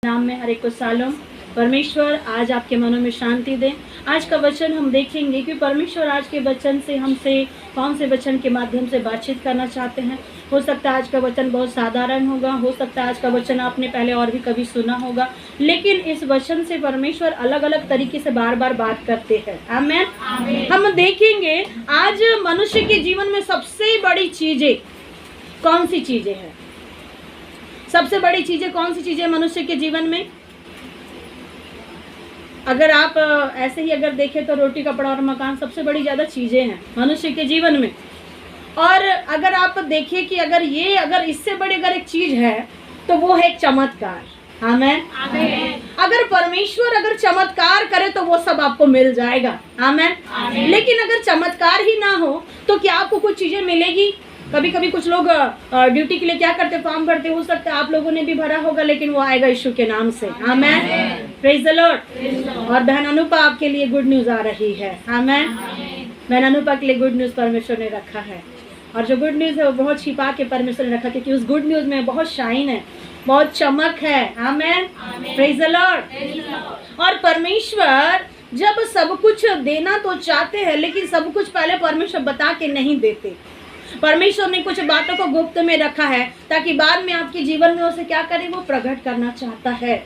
नाम में हर एक को सालों। परमेश्वर आज आपके मनों में शांति दें। आज का वचन हम देखेंगे कि परमेश्वर आज के वचन से हमसे कौन से वचन के माध्यम से बातचीत करना चाहते हैं। हो सकता है आज का वचन बहुत साधारण होगा, हो सकता है आज का वचन आपने पहले और भी कभी सुना होगा, लेकिन इस वचन से परमेश्वर अलग अलग तरीके से बार बार बात करते हैं। आमीन। हम देखेंगे आज मनुष्य के जीवन में सबसे बड़ी चीजें कौन सी चीजें हैं। सबसे बड़ी चीजें कौन सी चीजें मनुष्य के जीवन में? अगर आप ऐसे ही अगर देखें तो रोटी कपड़ा और मकान सबसे बड़ी ज़्यादा चीज़ें हैं मनुष्य के जीवन में। और अगर आप देखें कि अगर इससे बड़ी अगर एक चीज़ है तो वो है चमत्कार। आमीन। अगर परमेश्वर अगर चमत्कार करे तो वो सब आपको मिल जाएगा। आमीन। लेकिन अगर चमत्कार ही ना हो तो क्या आपको कुछ चीज़ें मिलेगी? कभी कभी कुछ लोग ड्यूटी के लिए क्या करते, फॉर्म भरते, हो सकता है आप लोगों ने भी भरा होगा, लेकिन वो आएगा यीशु के नाम से। आमीन। Praise the Lord. और बहन अनुपा आपके लिए गुड न्यूज आ रही है। आमीन। बहन अनुपा के लिए गुड न्यूज परमेश्वर ने रखा है, और जो गुड न्यूज है वो बहुत छिपा के परमेश्वर ने रखा, क्योंकि उस गुड न्यूज में बहुत शाइन है, बहुत चमक है। आमीन। Praise the Lord. और परमेश्वर जब सब कुछ देना तो चाहते हैं, लेकिन सब कुछ पहले परमेश्वर बता के नहीं देते। परमेश्वर ने कुछ बातों को गुप्त में रखा है ताकि बाद में आपके जीवन में उसे क्या करे, वो प्रकट करना चाहता है।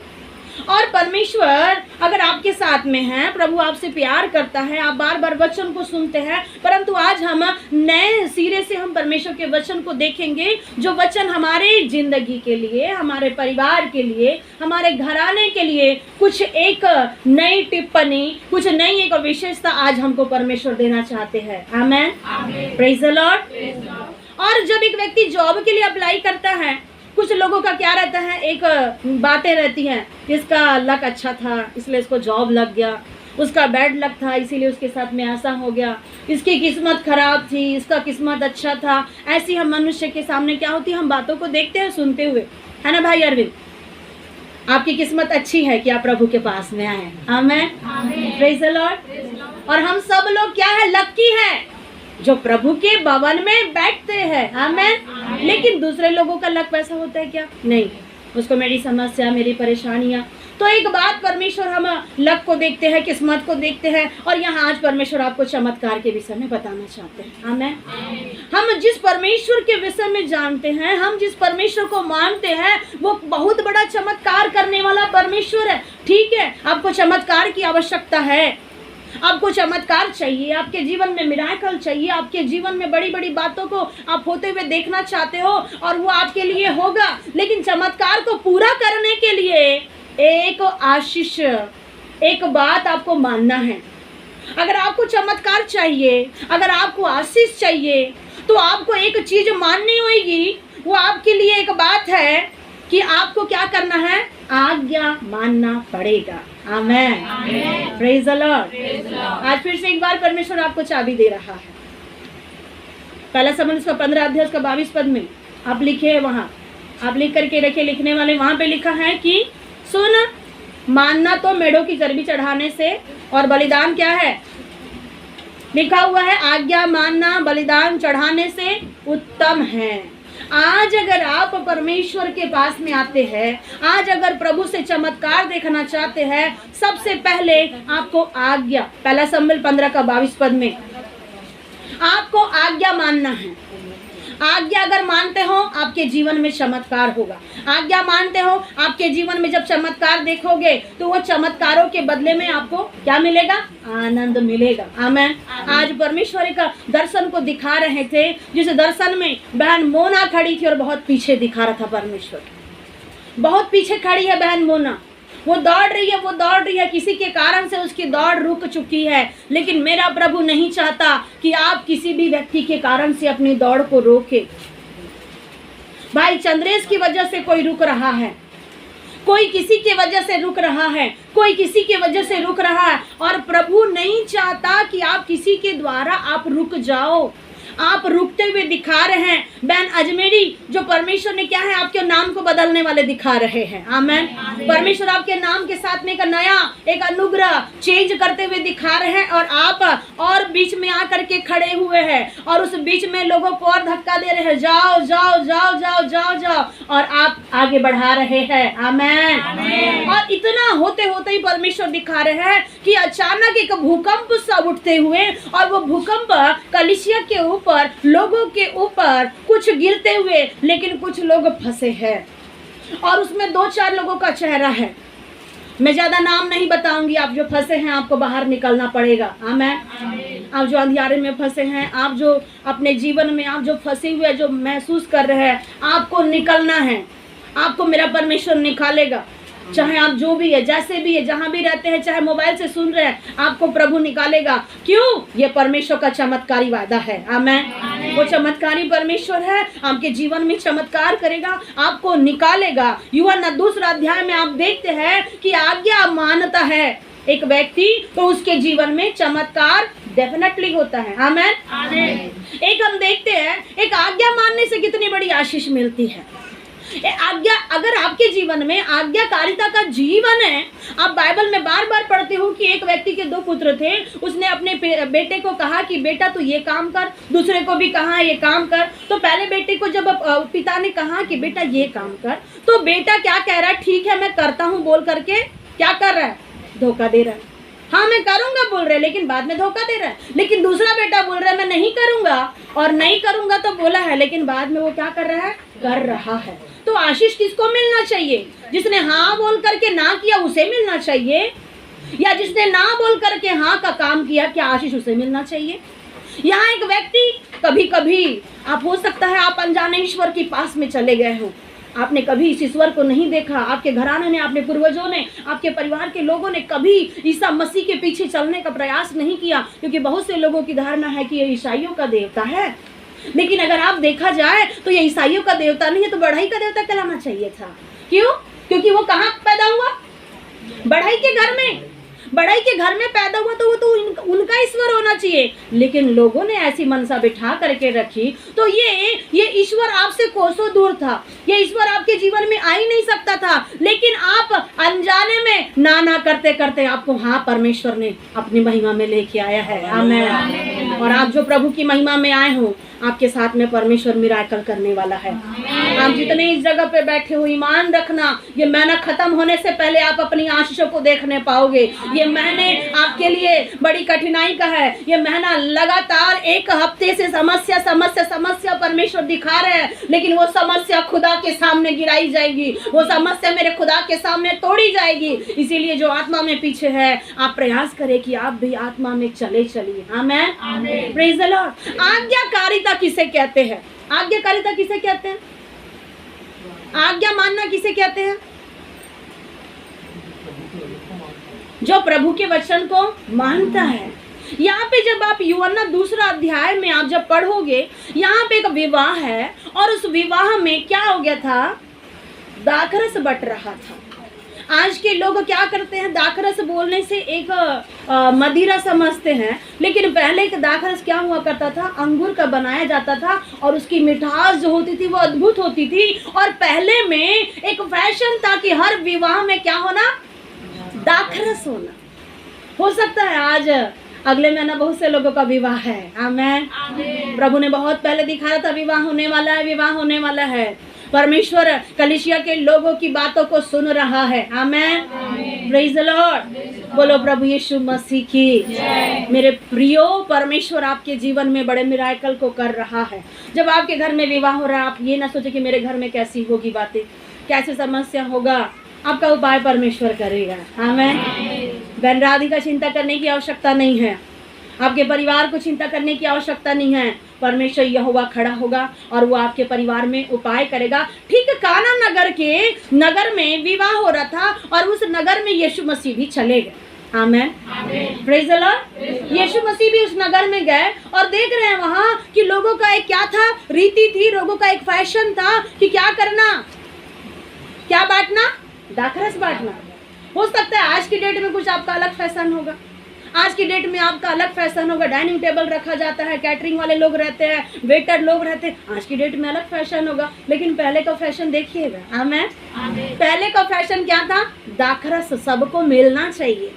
और परमेश्वर अगर आपके साथ में है, प्रभु आपसे प्यार करता है, आप बार बार वचन को सुनते हैं, परंतु आज हम नए सिरे से हम परमेश्वर के वचन को देखेंगे, जो वचन हमारे जिंदगी के लिए, हमारे परिवार के लिए, हमारे घराने के लिए कुछ एक नई टिप्पणी, कुछ नई एक विशेषता आज हमको परमेश्वर देना चाहते हैं। आमीन। Praise the Lord. और जब एक व्यक्ति जॉब के लिए अप्लाई करता है, कुछ लोगों का क्या रहता है, एक बातें रहती हैं, इसका लक अच्छा था इसलिए इसको जॉब लग गया, उसका बैड लक था इसीलिए उसके साथ में ऐसा हो गया, इसकी किस्मत खराब थी इसका किस्मत अच्छा था। ऐसी हम मनुष्य के सामने क्या होती है, हम बातों को देखते हैं सुनते हुए, है ना भाई अरविंद? आपकी किस्मत अच्छी है कि आप प्रभु के पास में आए। आमीन। Praise the Lord. और हम सब लोग क्या है, लकी है जो प्रभु के भवन में बैठते हैं। आमीन। लेकिन दूसरे लोगों का लक वैसा होता है क्या? नहीं, उसको मेरी समस्या, मेरी परेशानियां। तो एक बात, परमेश्वर हम लक को देखते हैं, किस्मत को देखते हैं, और यहाँ आज परमेश्वर आपको चमत्कार के विषय में बताना चाहते हैं। आमीन। हम जिस परमेश्वर के विषय में जानते हैं, हम जिस परमेश्वर को मानते हैं, वो बहुत बड़ा चमत्कार करने वाला परमेश्वर है। ठीक है, आपको चमत्कार की आवश्यकता है, आपको चमत्कार चाहिए, आपके जीवन में मिराकल चाहिए, आपके जीवन में बड़ी बड़ी बातों को आप होते हुए देखना चाहते हो, और वो आपके लिए होगा। लेकिन चमत्कार को पूरा करने के लिए एक आशीष, एक बात आपको मानना है। अगर आपको चमत्कार चाहिए, अगर आपको आशीष चाहिए, तो आपको एक चीज माननी होगी। वो आपके लिए एक बात है कि आपको क्या करना है, आज्ञा मानना पड़ेगा। आमीन। Praise the Lord. आज फिर से एक बार परमेश्वर आपको चाबी दे रहा है। पहला समूह उसका 15 अध्याय उसका 22 पद में आप लिखे है, वहां आप लिख करके रखे, लिखने वाले वहां पे लिखा है कि सुन, मानना तो मेढ़ों की चर्बी चढ़ाने से, और बलिदान क्या है, लिखा हुआ है आज्ञा मानना बलिदान चढ़ाने से उत्तम है। आज अगर आप परमेश्वर के पास में आते हैं, आज अगर प्रभु से चमत्कार देखना चाहते हैं, सबसे पहले आपको आज्ञा, पहला समूएल 15 का 22 पद में आपको आज्ञा मानना है। आज्ञा अगर मानते हो आपके जीवन में चमत्कार होगा। आज्ञा मानते हो, आपके जीवन में जब चमत्कार देखोगे तो वो चमत्कारों के बदले में आपको क्या मिलेगा, आनंद मिलेगा। आमीन। आज परमेश्वर का दर्शन को दिखा रहे थे, जिस दर्शन में बहन मोना खड़ी थी और बहुत पीछे दिखा रहा था परमेश्वर, बहुत पीछे खड़ी है बहन मोना, वो दौड़ रही है, किसी के कारण से उसकी दौड़ रुक चुकी है, लेकिन मेरा प्रभु नहीं चाहता कि आप किसी भी व्यक्ति के कारण से अपनी दौड़ को रोके। भाई चंद्रेश की वजह से कोई रुक रहा है, कोई किसी के वजह से रुक रहा है, कोई किसी के वजह से रुक रहा है, और प्रभु नहीं चाहता कि आप किसी के द्वारा आप रुक जाओ। आप रुकते हुए दिखा रहे हैं। बहन अजमेरी, जो परमेश्वर ने क्या है आपके नाम को बदलने वाले दिखा रहे हैं। आमेन। परमेश्वर आपके नाम के साथ में एक नया एक अनुग्रह चेंज करते हुए दिखा रहे हैं, और आप और बीच में आकर के खड़े हुए हैं और उस बीच में लोगों को और धक्का दे रहे हैं, जाओ जाओ जाओ जाओ जाओ जाओ, और आप आगे बढ़ा रहे हैं। आमेन। और इतना होते होते ही परमेश्वर दिखा रहे हैं कि अचानक एक भूकंप सा उठते हुए, और वो भूकंप कलीसिया के ऊपर, लोगों के ऊपर कुछ गिरते हुए, लेकिन कुछ लोग फंसे हैं और उसमें 2-4 लोगों का चेहरा है। मैं ज्यादा नाम नहीं बताऊंगी। आप जो फंसे हैं आपको बाहर निकलना पड़ेगा। आमेन। आप जो अंधियारे में फंसे हैं, आप जो अपने जीवन में आप जो फंसे हुए जो महसूस कर रहे हैं, आपको निकलना है। आपको मेरा परमेश्वर निकालेगा। चाहे आप जो भी है, जैसे भी है, जहां भी रहते हैं, चाहे मोबाइल से सुन रहे हैं, आपको प्रभु निकालेगा। क्यों? ये परमेश्वर का चमत्कारी वादा है। आमेन। वो चमत्कारी परमेश्वर है, आपके जीवन में चमत्कार करेगा, आपको निकालेगा। यूहन्ना 2 अध्याय में आप देखते हैं कि आज्ञा मानता है एक व्यक्ति, तो उसके जीवन में चमत्कार डेफिनेटली होता है। आमेन। एक हम देखते हैं, एक आज्ञा मानने से कितनी बड़ी आशीष मिलती है। आज्ञा, अगर आपके जीवन में आज्ञाकारिता का जीवन है, आप बाइबल में बार बार पढ़ते हो कि एक व्यक्ति के 2 पुत्र थे। उसने अपने बेटे को कहा कि बेटा तू ये काम कर, दूसरे को भी कहा ये काम कर। तो पहले बेटे को जब पिता ने कहा कि बेटा ये काम कर, तो बेटा क्या कह रहा है? ठीक है मैं करता हूँ बोल करके क्या कर रहा है? धोखा दे रहा है। हाँ मैं करूंगा बोल रहे, लेकिन बाद में धोखा दे रहा है। लेकिन दूसरा बेटा बोल रहा है मैं नहीं करूंगा, और नहीं करूंगा तो बोला है, लेकिन बाद में वो क्या कर रहा है? कर रहा है। तो आशीष किसको मिलना चाहिए? जिसने हाँ बोल करके ना किया उसे मिलना चाहिए, या जिसने ना बोल करके हाँ का काम किया, क्या आशीष उसे मिलना चाहिए? यहाँ एक व्यक्ति, कभी कभी आप हो सकता है आप अनजाने ईश्वर के पास में चले गए हो। आपने कभी इस ईश्वर को नहीं देखा। आपके घराने ने, आपने पूर्वजों ने, आपके परिवार के लोगों ने कभी ईसा मसीह के पीछे चलने का प्रयास नहीं किया, क्योंकि बहुत से लोगों की धारणा है कि ये ईसाइयों का देवता है। लेकिन अगर आप देखा जाए तो ये ईसाइयों का देवता नहीं है, तो बढ़ई का देवता कहलाना चाहिए था। क्यों? क्योंकि वो कहाँ पैदा हुआ? बढ़ई के घर में। बढ़ई के घर में पैदा हुआ तो वो तो उनका ईश्वर होना चाहिए। लेकिन लोगों ने ऐसी मनसा बिठा करके रखी, तो ये ईश्वर आपसे कोसों दूर था। ये ईश्वर आपके जीवन में आ ही नहीं सकता था। लेकिन आप अनजाने में ना करते करते आपको हाँ परमेश्वर ने अपनी महिमा में लेके आया है। आमेन। और आप जो प्रभु की महिमा में आए हो, आपके साथ में परमेश्वर मिराकल करने वाला है। आप जितने इस जगह पे बैठे हो, ईमान रखना, ये महीना खत्म होने से पहले आप अपनी आशीषों को देखने पाओगे। ये महीने आपके लिए बड़ी कठिनाई का है। ये महीना लगातार 1 हफ्ते से समस्या समस्या समस्या परमेश्वर दिखा रहे हैं, लेकिन वो समस्या खुदा के सामने गिराई जाएगी। वो समस्या मेरे खुदा के सामने तोड़ी जाएगी। इसीलिए जो आत्मा में पीछे है, आप प्रयास करें कि आप भी आत्मा में चलिए। आमेन। Praise the Lord. आज्ञाकारिता किसे कहते हैं? आज्ञाकारिता किसे कहते हैं? आज्ञा मानना किसे कहते हैं? जो प्रभु के वचन को मानता है। यहाँ पे जब आप यूहन्ना 2 अध्याय में आप जब पढ़ोगे, यहाँ पे एक विवाह है, और उस विवाह में क्या हो गया था? दाखरस बट रहा था। आज के लोग क्या करते हैं? दाखरस बोलने से एक मदिरा समझते हैं, लेकिन पहले एक दाखरस क्या हुआ करता था? अंगूर का बनाया जाता था, और उसकी मिठास जो होती थी वो अद्भुत होती थी। और पहले में एक फैशन था कि हर विवाह में क्या होना? दाखरस होना। हो सकता है आज अगले महीना बहुत से लोगों का विवाह है। आमेन। प्रभु ने बहुत पहले दिखाया था विवाह होने वाला है, विवाह होने वाला है। परमेश्वर कलीसिया के लोगों की बातों को सुन रहा है। आमेन। Praise the Lord. बोलो प्रभु यीशु मसीह की। मेरे प्रियो, परमेश्वर आपके जीवन में बड़े मिराकल को कर रहा है। जब आपके घर में विवाह हो रहा है, आप ये ना सोचे कि मेरे घर में कैसी होगी बातें, कैसे समस्या होगा। आपका उपाय परमेश्वर करेगा। आमेन। बहन राधिका, चिंता करने की आवश्यकता नहीं है। आपके परिवार को चिंता करने की आवश्यकता नहीं है। परमेश्वर यहोवा खड़ा होगा और वो आपके परिवार में उपाय करेगा। ठीक काना नगर में विवाह हो रहा था, और उस नगर में यीशु मसीह भी चले गए। Amen. Praise the Lord. Yeshu मसीह भी उस नगर में गए, और देख रहे हैं वहां कि लोगों का एक क्या था? रीति थी। लोगों का एक फैशन था कि क्या करना? क्या बांटना? दाखरस बांटना। हो सकता है आज की डेट में कुछ आपका अलग फैशन होगा। आज की डेट में आपका अलग फैशन होगा, डाइनिंग टेबल रखा जाता है, कैटरिंग वाले लोग रहते हैं, वेटर लोग रहते हैं, आज की डेट में अलग फैशन होगा। लेकिन पहले का फैशन देखिएगा, आमेन। पहले का फैशन क्या था? दाखरस सबको मिलना चाहिए,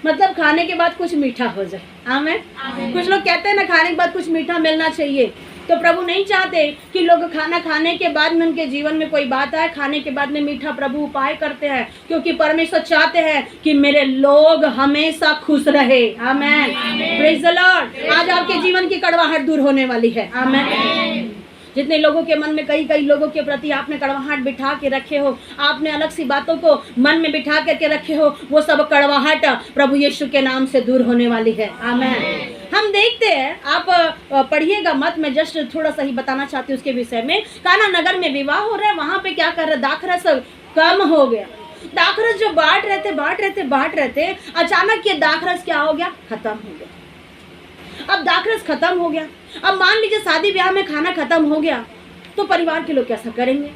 मतलब खाने के बाद कुछ मीठा हो जाए, आमेन। कुछ लोग कहते हैं ना खाने के बाद कुछ मीठा मिलना चाहिए, तो प्रभु नहीं चाहते कि लोग खाना खाने के बाद में उनके जीवन में कोई बात आए, खाने के बाद में मीठा प्रभु उपाय करते हैं, क्योंकि परमेश्वर चाहते हैं कि मेरे लोग हमेशा खुश रहे, आमेन। Praise the Lord. आज आपके जीवन की कड़वाहट दूर होने वाली है, आमेन। जितने लोगों के मन में कई लोगों के प्रति आपने कड़वाहट बिठा के रखे हो, आपने अलग सी बातों को मन में बिठा करके रखे हो, वो सब कड़वाहट प्रभु यीशु के नाम से दूर होने वाली है, आमेन। हम देखते हैं, आप पढ़िएगा मत, मैं जस्ट थोड़ा सा ही बताना चाहती हूँ उसके विषय में। काना नगर में विवाह हो रहा है, वहां पे क्या कर रहे, दाखरस कम हो गया। दाखरस जो बांट रहे थे, अचानक ये दाखरस क्या हो गया, खत्म हो गया। अब दाखरस खत्म हो गया, अब मान लीजिए शादी ब्याह में खाना खत्म हो गया, तो परिवार के लोग कैसा करेंगे?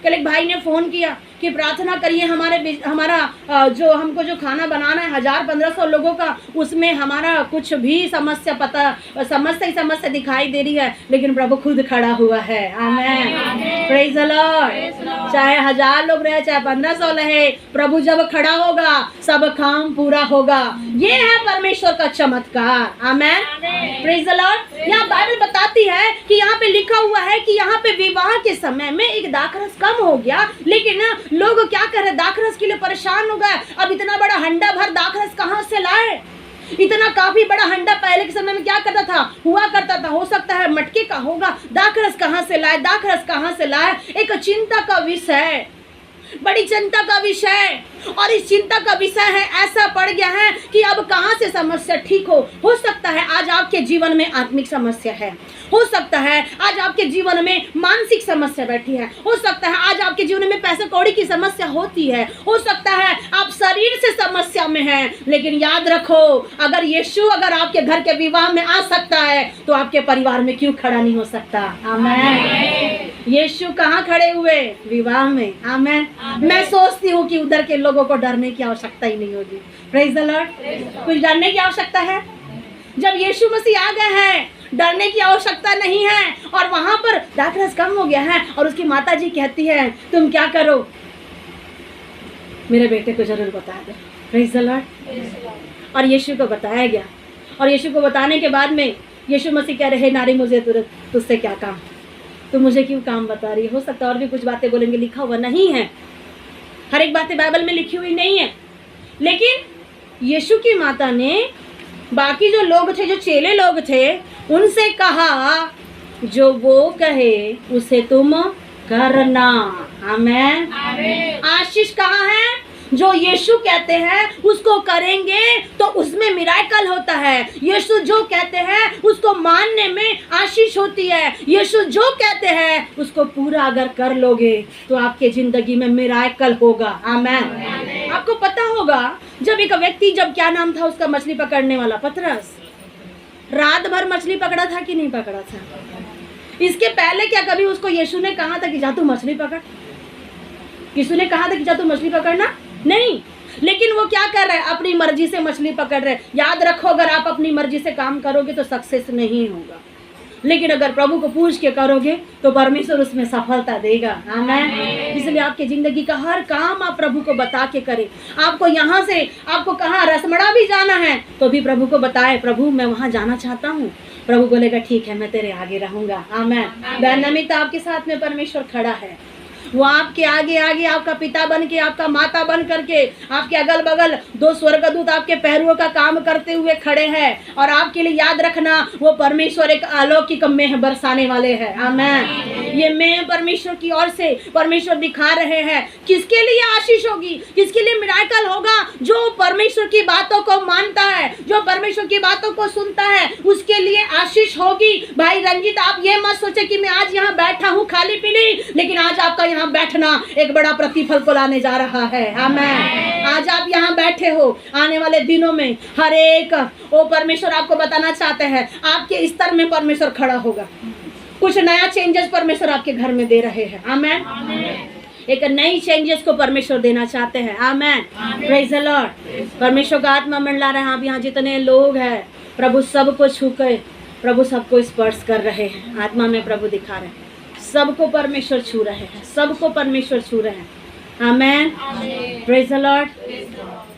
कल एक भाई ने फोन किया कि प्रार्थना करिए, हमारा जो हमको जो खाना बनाना है 1000-1500 लोगों का, उसमें हमारा कुछ भी समस्या दिखाई दे रही है, लेकिन प्रभु खुद खड़ा हुआ है, आमेन। Praise the Lord. चाहे 1000 लोग रहे, चाहे 1500 रहे, प्रभु जब खड़ा होगा सब काम पूरा होगा। ये है परमेश्वर का चमत्कार, आमेन। Praise the Lord. यहाँ बाइबल बताती है कि यहाँ पे लिखा हुआ है कि यहाँ पे विवाह के समय में एक दाखरस कम हो गया, लेकिन लोग क्या कर रहे, दाखरस के लिए परेशान हो गए। अब इतना बड़ा हंडा भर दाखरस कहाँ से लाए? इतना काफी बड़ा हंडा पहले के समय में क्या करता था, हुआ करता था, हो सकता है मटके का होगा। दाखरस कहाँ से लाए? एक चिंता का विषय, बड़ी चिंता का विषय। और इस चिंता का विषय है, ऐसा पड़ गया है कि अब कहाँ से समस्या ठीक हो सकता है आज आपके जीवन में आत्मिक समस्या है, हो सकता है आज आपके जीवन में मानसिक समस्या बैठी है, हो सकता है आज आपके जीवन में पैसे कौड़ी की समस्या होती है, हो सकता है आप शरीर से समस्या में हैं। लेकिन याद रखो, अगर यीशु अगर आपके घर के विवाह में आ सकता है, तो आपके परिवार में क्यों खड़ा नहीं हो सकता, आमेन। यीशु कहाँ खड़े हुए, विवाह में, आमेन। मैं सोचती हूँ कि उधर के लोगों को डरने की आवश्यकता ही नहीं होगी। Praise the Lord. कुछ डरने की आवश्यकता है? जब यीशु मसीह आ गए हैं, डरने की आवश्यकता नहीं है। और वहां पर दाखरस कम हो गया है, और उसकी माता जी कहती है तुम क्या करो, मेरे बेटे को जरूर बता दो। Praise the Lord. और यीशु को बताया गया, और यीशु को बताने के बाद में यीशु मसीह कह रहे, नारी मुझे तुझसे क्या काम, तो मुझे क्यों काम बता रही है? हो सकता है और भी कुछ बातें बोलेंगे, लिखा हुआ नहीं है, हर एक बातें बाइबल में लिखी हुई नहीं है। लेकिन यीशु की माता ने बाकी जो लोग थे, जो चेले लोग थे, उनसे कहा जो वो कहे उसे तुम करना, आमेन। आशीष कहाँ है? जो यीशु कहते हैं उसको करेंगे तो उसमें मिराकल होता है। यीशु जो कहते हैं उसको मानने में आशीष होती है। यीशु जो कहते हैं उसको पूरा अगर कर लोगे तो आपके जिंदगी में मिराकल होगा, आमेन। आपको पता होगा, जब एक व्यक्ति, जब क्या नाम था उसका, मछली पकड़ने वाला पतरस, रात भर मछली पकड़ा था कि नहीं पकड़ा था? इसके पहले क्या कभी उसको यीशु ने कहा था कि जा तू मछली पकड़? यीशु ने कहा था कि जा तू मछली पकड़ना? नहीं। लेकिन वो क्या कर रहे हैं, अपनी मर्जी से मछली पकड़ रहे हैं। याद रखो, अगर आप अपनी मर्जी से काम करोगे तो सक्सेस नहीं होगा, लेकिन अगर प्रभु को पूछ के करोगे तो परमेश्वर उसमें सफलता देगा, आमेन। इसलिए आपके जिंदगी का हर काम आप प्रभु को बता के करें। आपको यहाँ से, आपको कहाँ रसमड़ा भी जाना है तो भी प्रभु को बताए, प्रभु मैं वहाँ जाना चाहता हूँ। प्रभु बोलेगा ठीक है, मैं तेरे आगे रहूंगा, आमेन। नमिता आपके साथ में परमेश्वर खड़ा है, वो आपके आगे आगे आपका पिता बन के, आपका माता बन करके, आपके अगल बगल 2 स्वर्गदूत आपके पैरों का काम करते हुए खड़े हैं। और आपके लिए याद रखना, वो परमेश्वर एक अलौकिक मेह बरसाने वाले हैं, आमेन। ये मेह परमेश्वर की ओर से परमेश्वर दिखा रहे हैं। किसके लिए आशीष होगी, किसके लिए मिराकल होगा? जो परमेश्वर की बातों को मानता है, जो परमेश्वर की बातों को सुनता है, उसके लिए आशीष होगी। भाई रंजीत, आप ये मत सोचे कि मैं आज यहाँ बैठा हूँ खाली पीली, लेकिन आज आपका यहाँ बैठना एक बड़ा प्रतिफल को लाने जा रहा है, आमेन। आज आप यहाँ बैठे हो, आने वाले दिनों में हर एक वो परमेश्वर आपको बताना चाहते हैं, आपके स्तर में परमेश्वर खड़ा होगा। कुछ नया चेंजेस परमेश्वर आपके घर में दे रहे हैं, आमेन। एक नई चेंजेस को परमेश्वर देना चाहते हैं। आमेन, प्रेज द लॉर्ड। परमेश्वर का आत्मा मंडला रहे हैं। आप यहाँ जितने लोग हैं, प्रभु सबको छू के प्रभु सबको स्पर्श कर रहे हैं। आत्मा में प्रभु दिखा रहे हैं, सबको परमेश्वर छू रहे हैं, सबको परमेश्वर छू रहे हैं। आमेन, प्रेज द लॉर्ड।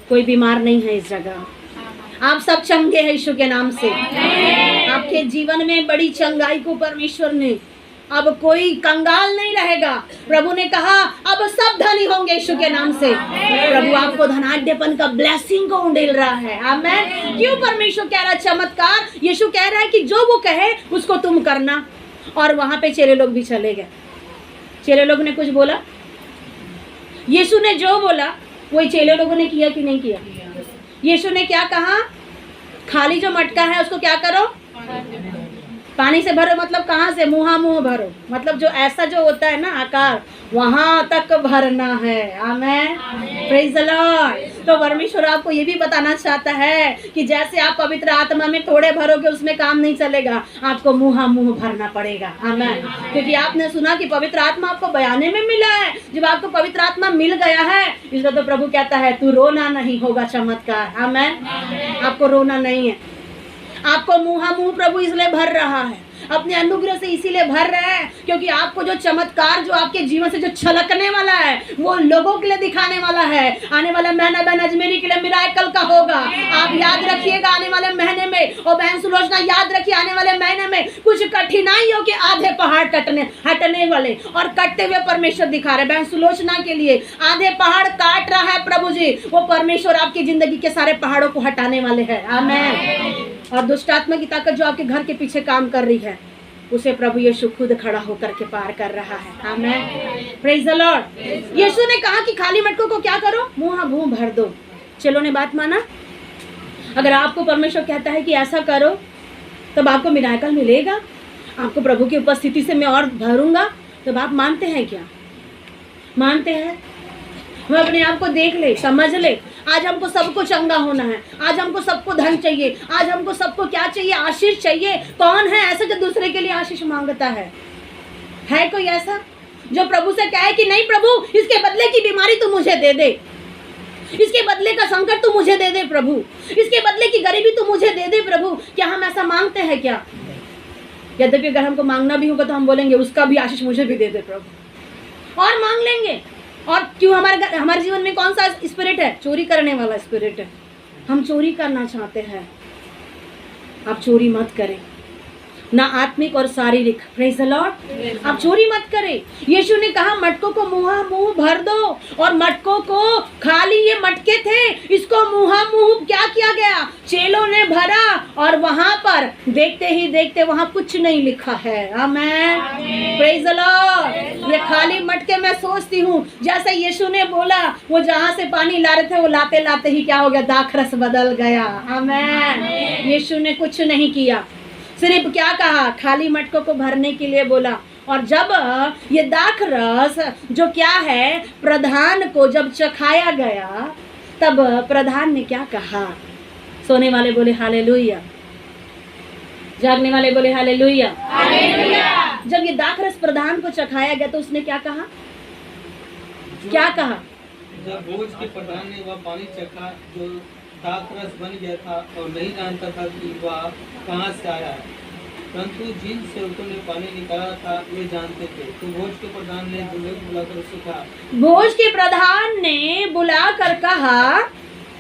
कोई बीमार नहीं है इस जगह, आप सब चंगे हैं यीशु के नाम से। आपके जीवन में बड़ी चंगाई को परमेश्वर ने, अब कोई कंगाल नहीं रहेगा। प्रभु ने कहा अब सब धनी होंगे यीशु के नाम से। प्रभु आपको धनाढ्यपन का ब्लेसिंग को उंडेल रहा है। आमेन। क्यों परमेश्वर कह रहा है चमत्कार? यीशु कह रहा है कि जो वो कहे उसको तुम करना। और वहां पे चेले लोग भी चले गए। चेले लोग ने कुछ बोला, यीशु ने जो बोला वही चेले लोगों ने किया कि नहीं किया? यीशु ने क्या कहा? खाली जो मटका है उसको क्या करो? पानी से भरो। मतलब कहाँ से? मुँहा मुँह भरो। मतलब जो ऐसा जो होता है ना आकार, वहां तक भरना है। Amen, praise the Lord. तो परमेश्वर आपको ये भी बताना चाहता है कि जैसे आप पवित्र आत्मा में थोड़े भरोगे उसमें काम नहीं चलेगा, आपको मुँहा मुँह भरना पड़ेगा। आमेन। क्योंकि आपने सुना कि पवित्र आत्मा आपको बयाने में मिला है। जब आपको पवित्र आत्मा मिल गया है, इसलिए तो प्रभु कहता है तू रोना नहीं होगा चमत्कार। आमेन। आपको रोना नहीं है, आपको मुँहा मुँह प्रभु इसलिए भर रहा है, अपने अनुग्रह से इसीलिए भर रहे हैं क्योंकि आपको जो चमत्कार जो आपके जीवन से जो छलकने वाला है वो लोगों के लिए दिखाने वाला है। आने वाले महीने बहन अजमेरी के लिए मिराकल का होगा। आप याद रखिएगा आने वाले महीने में, और बहन सुलोचना याद रखिए आने वाले महीने में कुछ कठिनाइयों के आधे पहाड़ हटने वाले और कटते हुए परमेश्वर दिखा रहे। बहन सुलोचना के लिए आधे पहाड़ काट रहा है प्रभु जी, वो परमेश्वर आपकी जिंदगी के सारे पहाड़ों को हटाने वाले है। आमेन। और दुष्ट आत्मा की ताकत जो आपके घर के पीछे काम कर रही है उसे प्रभु यीशु खुद खड़ा होकर के पार कर रहा है। Amen, praise the Lord. यीशु ने कहा कि खाली मटकों को क्या करो? मुँहा मुँह भर दो। चलो ने बात माना। अगर आपको परमेश्वर कहता है कि ऐसा करो तब आपको मिराकल मिलेगा, आपको प्रभु की उपस्थिति से मैं और भरूंगा, तब आप मानते हैं क्या? मानते हैं? हम अपने आप को देख ले, समझ ले। आज हमको सबको चंगा होना है, आज हमको सबको धन चाहिए, आज हमको सबको क्या चाहिए? आशीष चाहिए। कौन है ऐसा जो दूसरे के लिए आशीष मांगता है? है कोई ऐसा जो प्रभु से कहे कि नहीं प्रभु इसके बदले की बीमारी तू मुझे दे दे, इसके बदले का संकट तू मुझे दे दे प्रभु, इसके बदले की गरीबी तू मुझे दे दे प्रभु? क्या हम ऐसा मांगते हैं क्या? यद्यपि अगर हमको मांगना भी होगा तो हम बोलेंगे उसका भी आशीष मुझे भी दे दे प्रभु, और मांग लेंगे। और क्यों? हमारे जीवन में कौन सा स्पिरिट है? चोरी करने वाला स्पिरिट है। हम चोरी करना चाहते हैं। आप चोरी मत करें, ना आत्मिक और शारीरिक। Praise the Lord. आप चोरी मत करें। यीशु ने कहा मटकों को मुँहा मुँह भर दो, और मटकों को, खाली ये मटके थे, इसको मुँहा मुँह क्या किया गया? चेलों ने भरा, और वहां पर देखते ही देखते वहां कुछ नहीं लिखा है। Amen, praise the Lord. ये खाली मटके मैं सोचती हूँ जैसे यीशु ने बोला, वो जहाँ से पानी ला रहे थे वो लाते लाते ही क्या हो गया? दाखरस बदल गया। आमेन। यीशु ने कुछ नहीं किया, सिर्फ क्या कहा? खाली मटकों को भरने के लिए बोला। और जब ये दाखरस जो क्या है प्रधान को जब चखाया गया, तब प्रधान ने क्या कहा? सोने वाले बोले हालेलुया, जागने वाले बोले हालेलुया। जब ये दाखरस प्रधान को चखाया गया तो उसने क्या कहा? क्या कहा? जब भोज के प्रधान ने वह पानी चखा जो दाखरस बन गया था और नहीं जानता था कि वह कहाँ से आया है, परंतु जिन सेवकों ने पानी निकाला था वे जानते थे। तो भोज के प्रधान ने बुलाकर उससे कहा, भोज के प्रधान ने बुलाकर कहा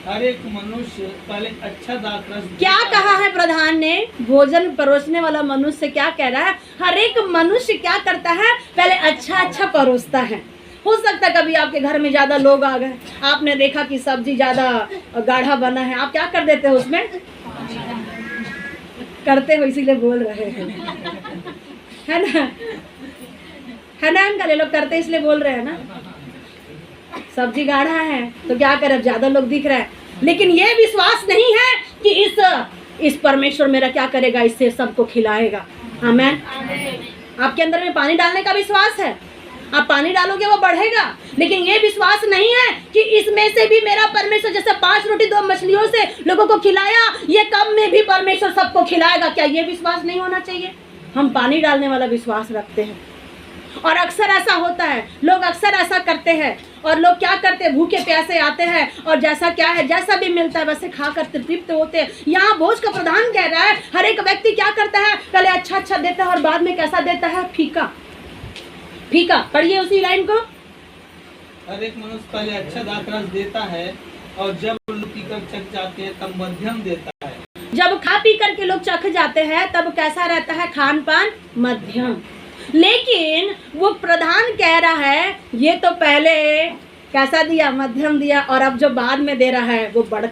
हर एक मनुष्य पहले अच्छा दाखरस। क्या कहा है प्रधान ने? भोजन परोसने वाला मनुष्य क्या कह रहा है? हर एक मनुष्य क्या करता है? पहले अच्छा अच्छा परोसता है। हो सकता है कभी आपके घर में ज्यादा लोग आ गए, आपने देखा कि सब्जी ज्यादा गाढ़ा बना है, आप क्या कर देते हो? उसमें करते हो, इसीलिए बोल रहे हैं, है ना? है ना अंकल? ये लोग करते इसलिए बोल रहे हैं ना। सब्जी गाढ़ा है तो क्या करें, ज्यादा लोग दिख रहे हैं, लेकिन ये विश्वास नहीं है कि इस परमेश्वर मेरा क्या करेगा, इससे सबको खिलाएगा। आमेन। आपके अंदर में पानी डालने का विश्वास है, आप पानी डालोगे वो बढ़ेगा, लेकिन ये विश्वास नहीं है कि इसमें से भी मेरा परमेश्वर जैसे 5 रोटी 2 मछलियों से लोगों को खिलाया, ये कम में भी परमेश्वर सबको खिलाएगा। क्या ये विश्वास नहीं होना चाहिए? हम पानी डालने वाला विश्वास रखते हैं, और अक्सर ऐसा होता है, लोग अक्सर ऐसा करते हैं। और लोग क्या करते हैं, भूखे प्यासे आते हैं और जैसा क्या है, जैसा भी मिलता है वैसे खाकर तृप्त होते हैं। यहाँ भोज का प्रधान कह रहा है, हर एक व्यक्ति क्या करता है, पहले अच्छा अच्छा देता है और बाद में कैसा देता है, फीका फीका। पढ़िए उसी लाइन को। हर एक मनुष्य पहले अच्छा दाखरस देता है और जब लोग पीकर चख जाते हैं तब मध्यम देता है। जब खा पी करके लोग चख जाते हैं तब कैसा रहता है, खान पान मध्यम। लेकिन वो प्रधान कह रहा है ये तो पहले कैसा दिया, मध्यम दिया, और अब जो बाद में दे रहा है वो बढ़